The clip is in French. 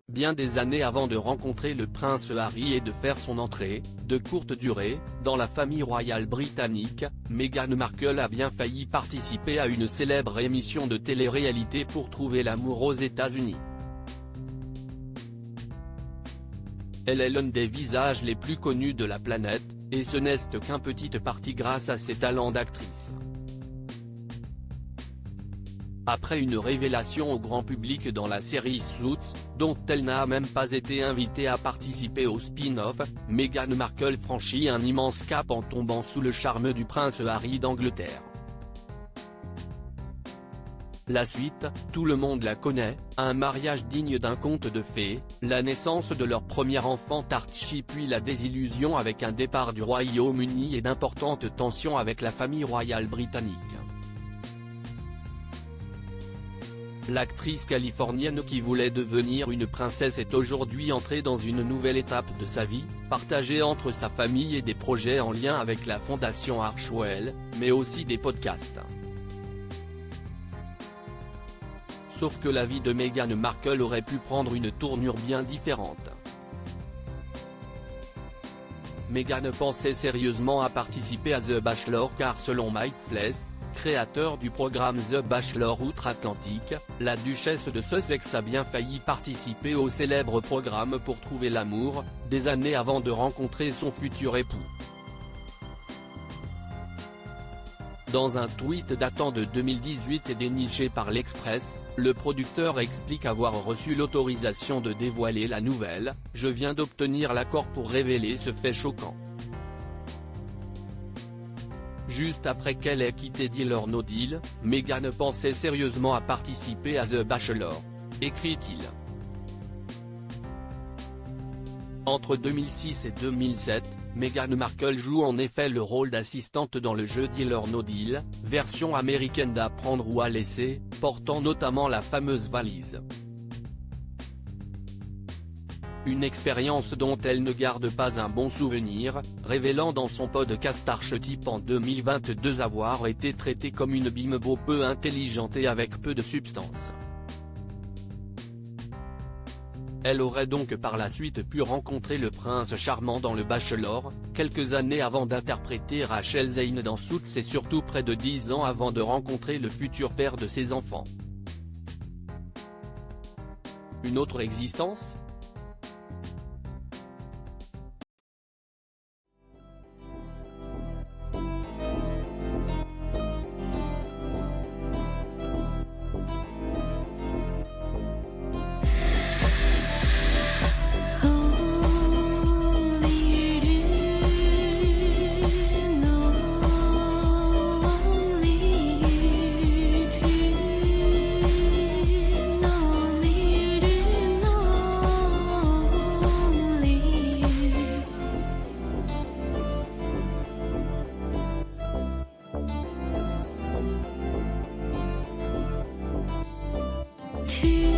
bien des années avant de rencontrer le prince Harry et de faire son entrée, de courte durée, dans la famille royale britannique, Meghan Markle a bien failli participer à une célèbre émission de télé-réalité pour trouver l'amour aux États-Unis. Elle est l'un des visages les plus connus de la planète, et ce n'est qu'un petite partie grâce à ses talents d'actrice. Après une révélation au grand public dans la série Suits, dont elle n'a même pas été invitée à participer au spin-off, Meghan Markle franchit un immense cap en tombant sous le charme du prince Harry d'Angleterre. La suite, tout le monde la connaît, un mariage digne d'un conte de fées, la naissance de leur premier enfant Archie puis la désillusion avec un départ du Royaume-Uni et d'importantes tensions avec la famille royale britannique. L'actrice californienne qui voulait devenir une princesse est aujourd'hui entrée dans une nouvelle étape de sa vie, partagée entre sa famille et des projets en lien avec la fondation Archewell, mais aussi des podcasts. Sauf que la vie de Meghan Markle aurait pu prendre une tournure bien différente. Meghan pensait sérieusement à participer à The Bachelor car selon Mike Fleiss, créateur du programme The Bachelor Outre-Atlantique, la duchesse de Sussex a bien failli participer au célèbre programme pour trouver l'amour, des années avant de rencontrer son futur époux. Dans un tweet datant de 2018 et déniché par l'Express, le producteur explique avoir reçu l'autorisation de dévoiler la nouvelle « Je viens d'obtenir l'accord pour révéler ce fait choquant ». Juste après qu'elle ait quitté Deal or No Deal, Meghan pensait sérieusement à participer à The Bachelor, écrit-il. Entre 2006 et 2007, Meghan Markle joue en effet le rôle d'assistante dans le jeu Deal or No Deal, version américaine d'Apprendre ou à laisser, portant notamment la fameuse valise. Une expérience dont elle ne garde pas un bon souvenir, révélant dans son podcast Archetype en 2022 avoir été traitée comme une bimbo peu intelligente et avec peu de substance. Elle aurait donc par la suite pu rencontrer le prince charmant dans Le Bachelor, quelques années avant d'interpréter Rachel Zane dans Suits et surtout près de 10 ans avant de rencontrer le futur père de ses enfants. Une autre existence ? To